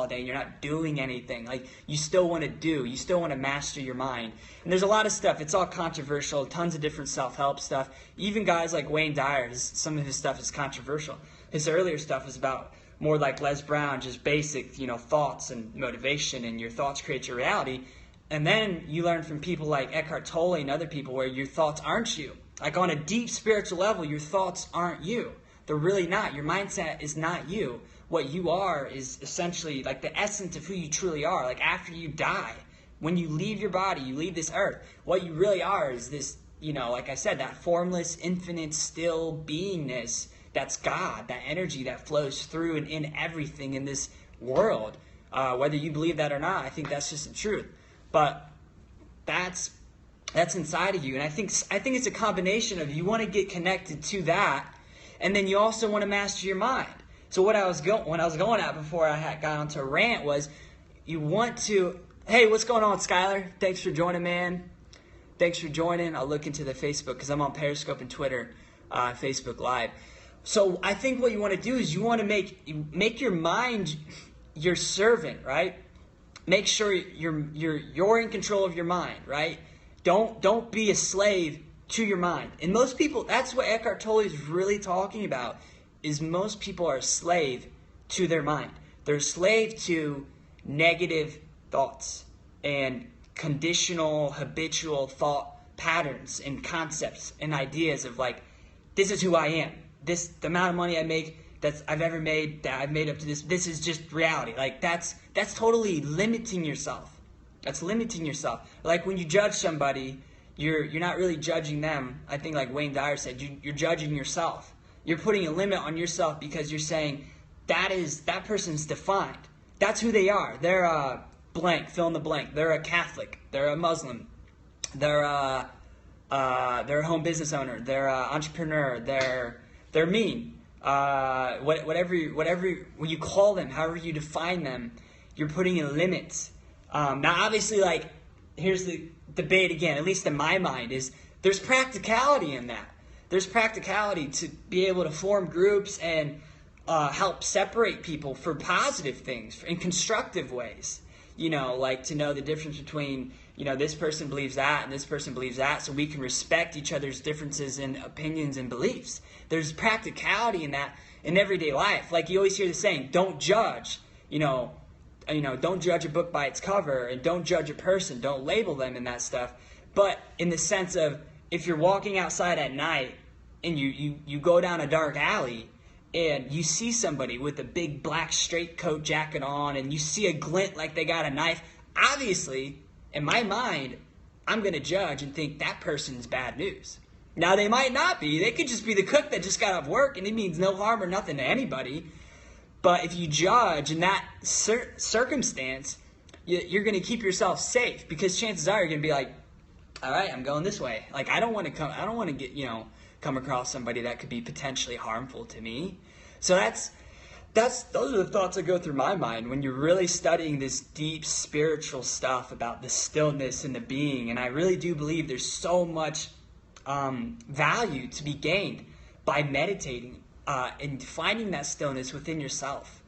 all day and you're not doing anything. Like, you still want to do. You still want to master your mind. And there's a lot of stuff. It's all controversial. Tons of different self-help stuff. Even guys like Wayne Dyer, some of his stuff is controversial. His earlier stuff is about more like Les Brown, just basic, thoughts and motivation, and your thoughts create your reality. And then you learn from people like Eckhart Tolle and other people where your thoughts aren't you. Like, on a deep spiritual level, your thoughts aren't you. They're really not. Your mindset is not you. What you are is essentially like the essence of who you truly are. Like, after you die, when you leave your body, you leave this earth, what you really are is this, like I said, that formless, infinite, still beingness. That's God, that energy that flows through and in everything in this world. Whether you believe that or not, I think that's just the truth. But that's inside of you. And I think it's a combination of, you want to get connected to that, and then you also want to master your mind. So when I was going at before I got onto a rant was, you want to, hey, what's going on, Skylar? Thanks for joining, man. Thanks for joining. I'll look into the Facebook because I'm on Periscope and Twitter, Facebook Live. So I think what you want to do is you want to make your mind your servant, right? Make sure you're in control of your mind, right? Don't be a slave to your mind. And most people, that's what Eckhart Tolle is really talking about, is most people are a slave to their mind. They're a slave to negative thoughts and conditional, habitual thought patterns and concepts and ideas of like, this is who I am. The amount of money I make that I've ever made, that I've made up to this is just reality. Like, that's totally limiting yourself. That's limiting yourself. Like, when you judge somebody, you're not really judging them. I think, like Wayne Dyer said, you're judging yourself. You're putting a limit on yourself because you're saying that person's defined. That's who they are. They're a blank, fill in the blank. They're a Catholic. They're a Muslim. They're a home business owner. They're an entrepreneur. They're mean. Whatever when you call them, however you define them, you're putting in limits. Now, obviously, like, here's the debate again, at least in my mind, is there's practicality in that. There's practicality to be able to form groups and help separate people for positive things, in constructive ways. Like to know the difference between, this person believes that and this person believes that, so we can respect each other's differences in opinions and beliefs. There's practicality in that in everyday life. Like, you always hear the saying, don't judge. Don't judge a book by its cover, and don't judge a person. Don't label them and that stuff. But in the sense of, if you're walking outside at night and you go down a dark alley and you see somebody with a big black straight coat jacket on and you see a glint like they got a knife, obviously, in my mind, I'm going to judge and think that person's bad news. Now, they might not be. They could just be the cook that just got off work, and it means no harm or nothing to anybody. But if you judge in that circumstance, you're going to keep yourself safe, because chances are you're going to be like, all right, I'm going this way. Like, I don't want to get, come across somebody that could be potentially harmful to me. So those are the thoughts that go through my mind when you're really studying this deep spiritual stuff about the stillness and the being. And I really do believe there's so much value to be gained by meditating and finding that stillness within yourself,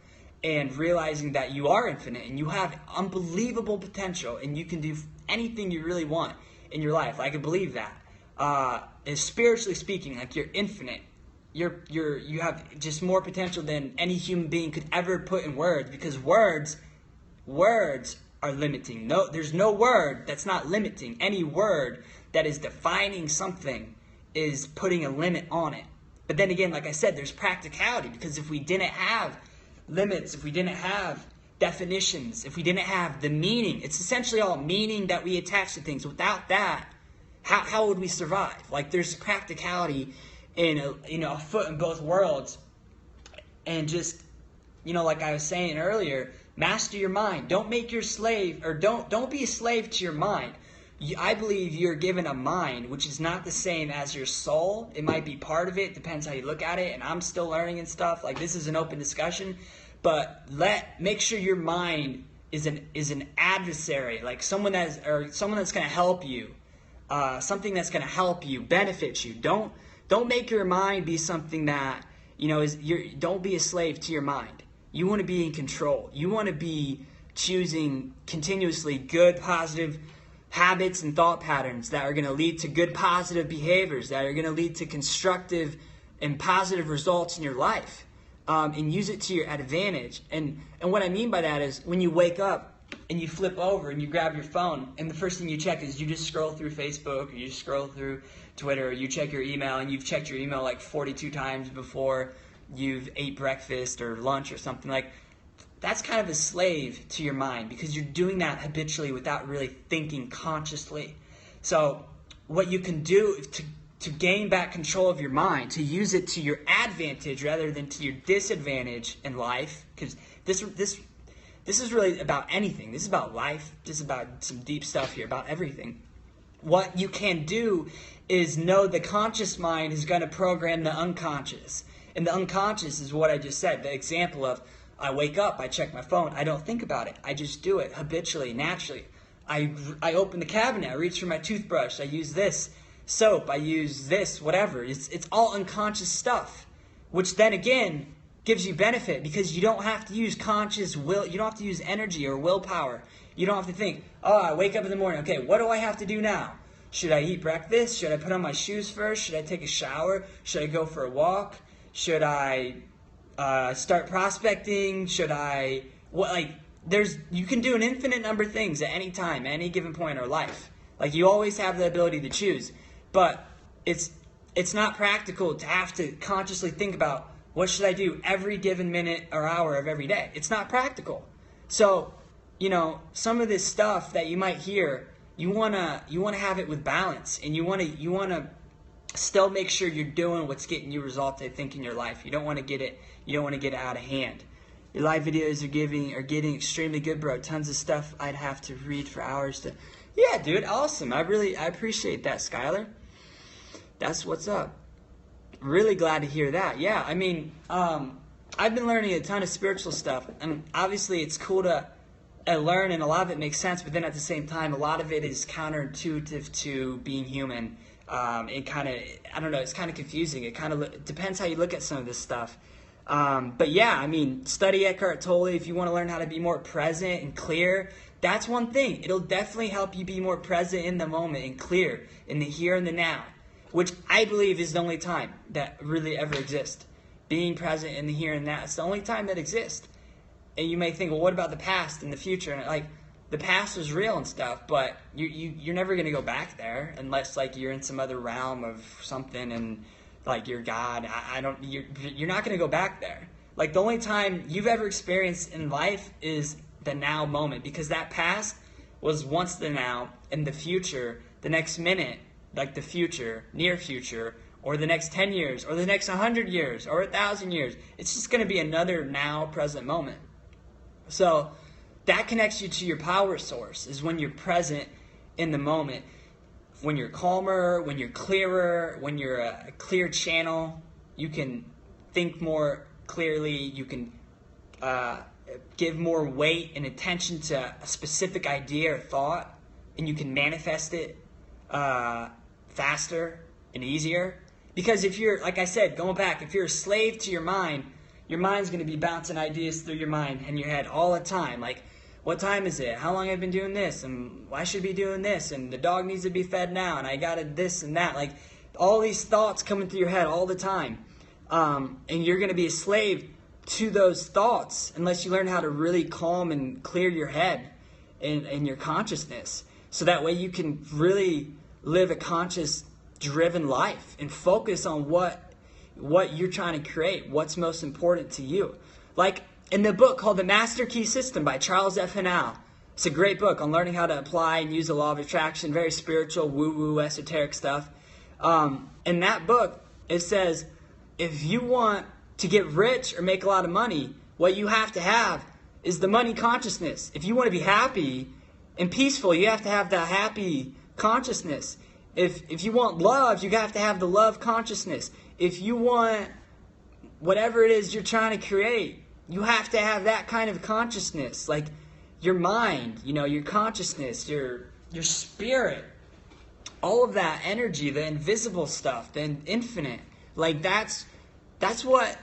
and realizing that you are infinite and you have unbelievable potential and you can do anything you really want in your life. I can believe that. And spiritually speaking, like, you're infinite. You have just more potential than any human being could ever put in words, because words are limiting. No, there's no word that's not limiting. Any word that is defining something is putting a limit on it. But then again, like I said, there's practicality, because if we didn't have limits, if we didn't have definitions, if we didn't have the meaning, it's essentially all meaning that we attach to things. Without that, how would we survive? Like, there's practicality in a foot in both worlds. And just, like I was saying earlier, master your mind. Don't make your slave, or don't be a slave to your mind. I believe you're given a mind, which is not the same as your soul. It might be part of it, depends how you look at it, and I'm still learning and stuff. Like, this is an open discussion, but make sure your mind is an adversary, like someone that's going to help you, something that's going to help you, benefit you. Don't make your mind be something that don't be a slave to your mind. You want to be in control. You want to be choosing continuously good, positive habits and thought patterns that are going to lead to good, positive behaviors, that are going to lead to constructive and positive results in your life, and use it to your advantage. And what I mean by that is when you wake up and you flip over and you grab your phone, and the first thing you check is you just scroll through Facebook, or you just scroll through Twitter, or you check your email, and you've checked your email like 42 times before you've ate breakfast or lunch or something. Like, that's kind of a slave to your mind, because you're doing that habitually without really thinking consciously. So what you can do to gain back control of your mind, to use it to your advantage rather than to your disadvantage in life, because this is really about anything. This is about life. This is about some deep stuff here, about everything. What you can do is know the conscious mind is going to program the unconscious. And the unconscious is what I just said, the example of I wake up, I check my phone, I don't think about it. I just do it habitually, naturally. I open the cabinet, I reach for my toothbrush, I use this soap, I use this, whatever. It's all unconscious stuff, which then again gives you benefit, because you don't have to use conscious will. You don't have to use energy or willpower. You don't have to think, oh, I wake up in the morning, okay, what do I have to do now? Should I eat breakfast? Should I put on my shoes first? Should I take a shower? Should I go for a walk? Should I start prospecting? Should I, you can do an infinite number of things at any time, at any given point in our life. Like, you always have the ability to choose, but it's not practical to have to consciously think about what should I do every given minute or hour of every day. It's not practical. So, some of this stuff that you might hear, you wanna have it with balance, and you wanna still make sure you're doing what's getting you results, I think, in your life. You don't want to get it out of hand. Your live videos are getting extremely good, bro. Tons of stuff I'd have to read for hours to. Yeah, dude, awesome. I appreciate that, Skylar. That's what's up. Really glad to hear that. Yeah, I mean, I've been learning a ton of spiritual stuff, and obviously it's cool to learn, and a lot of it makes sense, but then at the same time, a lot of it is counterintuitive to being human. It kind of, I don't know, it's kind of confusing. It kind of depends how you look at some of this stuff. But yeah, I mean, study Eckhart Tolle if you want to learn how to be more present and clear. That's one thing. It'll definitely help you be more present in the moment and clear in the here and the now, which I believe is the only time that really ever exists. Being present in the here and now. It's the only time that exists. And you may think, well, what about the past and the future? And the past was real and stuff, but you're never going to go back there unless you're in some other realm of something and you're God. You're not going to go back there. The only time you've ever experienced in life is the now moment, because that past was once the now, and the future, the next minute, the future, near future, or the next 10 years, or the next 100 years, or 1,000 years. It's just going to be another now present moment. So that connects you to your power source, is when you're present in the moment. When you're calmer, when you're clearer, when you're a clear channel, you can think more clearly, you can give more weight and attention to a specific idea or thought, and you can manifest it faster and easier. Because if you're, like I said, going back, if you're a slave to your mind's going to be bouncing ideas through your mind and your head all the time. What time is it? How long have I been doing this? And I should be doing this. And the dog needs to be fed now. And I got to this and that. All these thoughts coming through your head all the time. And you're going to be a slave to those thoughts unless you learn how to really calm and clear your head and your consciousness. So that way you can really live a conscious-driven life and focus on what you're trying to create, what's most important to you. In the book called The Master Key System by Charles F. Hannell. It's a great book on learning how to apply and use the law of attraction, very spiritual, woo-woo, esoteric stuff. In that book, it says, if you want to get rich or make a lot of money, what you have to have is the money consciousness. If you want to be happy and peaceful, you have to have the happy consciousness. If you want love, you have to have the love consciousness. If you want whatever it is you're trying to create, you have to have that kind of consciousness. Your mind, your consciousness, your spirit, all of that energy, the invisible stuff, the infinite. That's what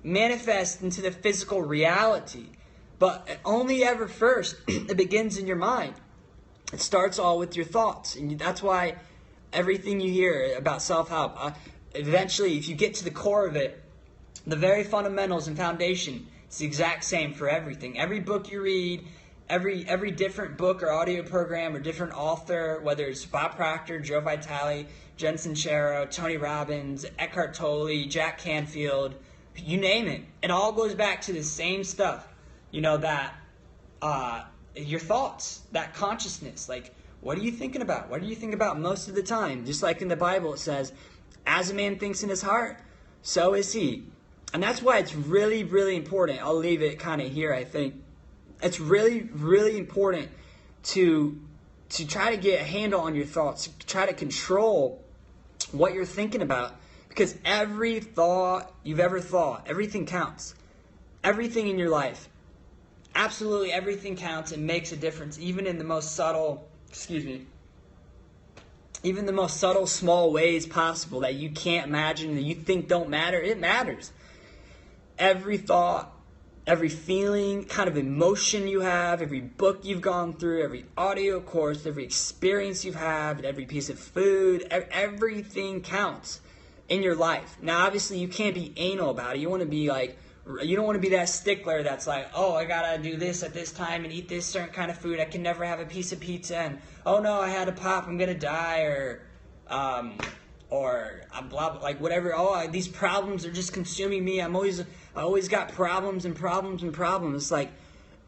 manifest into the physical reality. But only ever first, it begins in your mind. It starts all with your thoughts. And that's why everything you hear about self-help, eventually, if you get to the core of it, the very fundamentals and foundation, it's the exact same for everything. Every book you read, every different book or audio program or different author, whether it's Bob Proctor, Joe Vitale, Jen Sincero, Tony Robbins, Eckhart Tolle, Jack Canfield, you name it. It all goes back to the same stuff. You know, that your thoughts, that consciousness. Like, what are you thinking about? What do you think about most of the time? Just like in the Bible, it says, as a man thinks in his heart, so is he. And that's why it's really, really important. I'll leave it kind of here, I think. It's really, really important to try to get a handle on your thoughts, to try to control what you're thinking about. Because every thought you've ever thought, everything counts. Everything in your life. Absolutely everything counts and makes a difference, even in the most subtle, even the most subtle, small ways possible that you can't imagine, that you think don't matter. It matters. Every thought, every feeling, kind of emotion you have, every book you've gone through, every audio course, every experience you've had, every piece of food, everything counts in your life. Now, obviously, you can't be anal about it. You want to be like, you don't want to be that stickler that's like, oh, I gotta do this at this time and eat this certain kind of food. I can never have a piece of pizza, and oh no, I had a pop, I'm gonna die, or I'm blah, like whatever. Oh, these problems are just consuming me. I always got problems and problems and problems. It's like,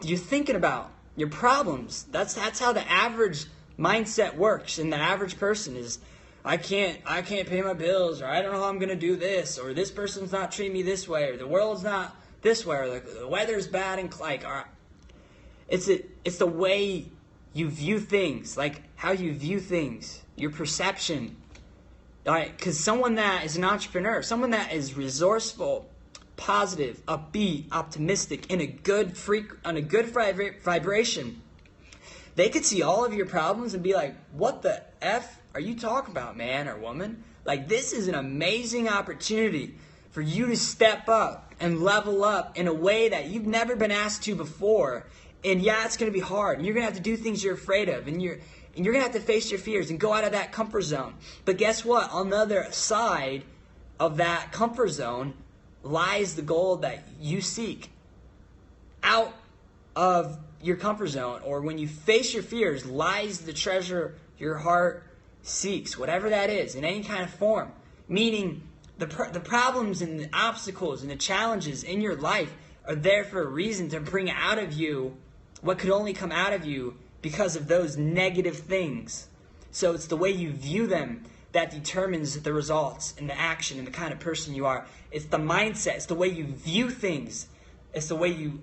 you're thinking about your problems. That's how the average mindset works, and the average person is, I can't pay my bills, or I don't know how I'm going to do this, or this person's not treating me this way, or the world's not this way, or the weather's bad, and like, it's the way you view things, like how you view things, your perception. Right? Because someone that is an entrepreneur, someone that is resourceful, positive, upbeat, optimistic, in a good vibration, they could see all of your problems and be like, what the F are you talking about, man or woman? Like, this is an amazing opportunity for you to step up and level up in a way that you've never been asked to before. And yeah, it's going to be hard. And you're going to have to do things you're afraid of. And you're going to have to face your fears and go out of that comfort zone. But guess what? On the other side of that comfort zone lies the goal that you seek. Out of your comfort zone, or when you face your fears, lies the treasure your heart seeks, whatever that is, in any kind of form. Meaning, the problems and the obstacles and the challenges in your life are there for a reason, to bring out of you what could only come out of you because of those negative things. So it's the way you view them that determines the results and the action and the kind of person you are. It's the mindset. It's the way you view things. It's the way you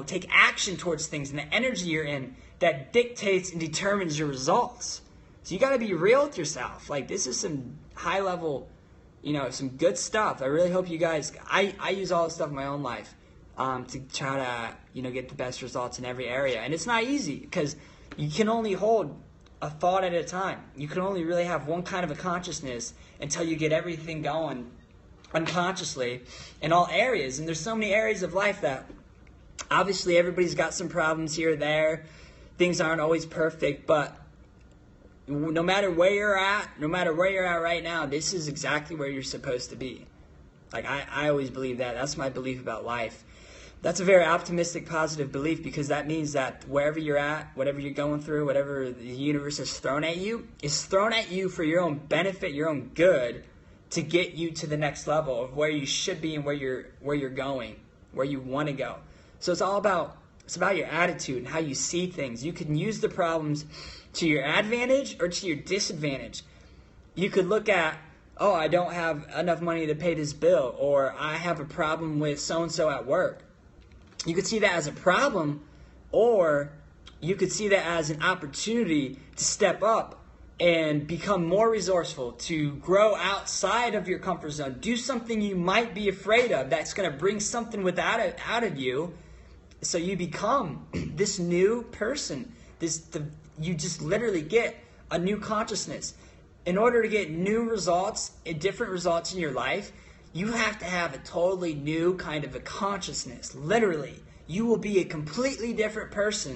take action towards things, and the energy you're in that dictates and determines your results. So you got to be real with yourself. Like, this is some high level, some good stuff. I really hope you guys, I use all this stuff in my own life to try to, get the best results in every area. And it's not easy, because you can only hold a thought at a time. You can only really have one kind of a consciousness until you get everything going unconsciously in all areas. And there's so many areas of life that obviously everybody's got some problems here or there. Things aren't always perfect, but no matter where you're at right now, this is exactly where you're supposed to be. Like, I always believe that. That's my belief about life. That's a very optimistic, positive belief, because that means that wherever you're at, whatever you're going through, whatever the universe has thrown at you, is thrown at you for your own benefit, your own good, to get you to the next level of where you should be and where you're going, where you want to go. So it's about your attitude and how you see things. You can use the problems to your advantage or to your disadvantage. You could look at, oh, I don't have enough money to pay this bill, or I have a problem with so-and-so at work. You could see that as a problem, or you could see that as an opportunity to step up and become more resourceful, to grow outside of your comfort zone, do something you might be afraid of that's going to bring something out of you, so you become this new person. You just literally get a new consciousness. In order to get new results, different results in your life, You have to have a totally new kind of a consciousness. Literally, you will be a completely different person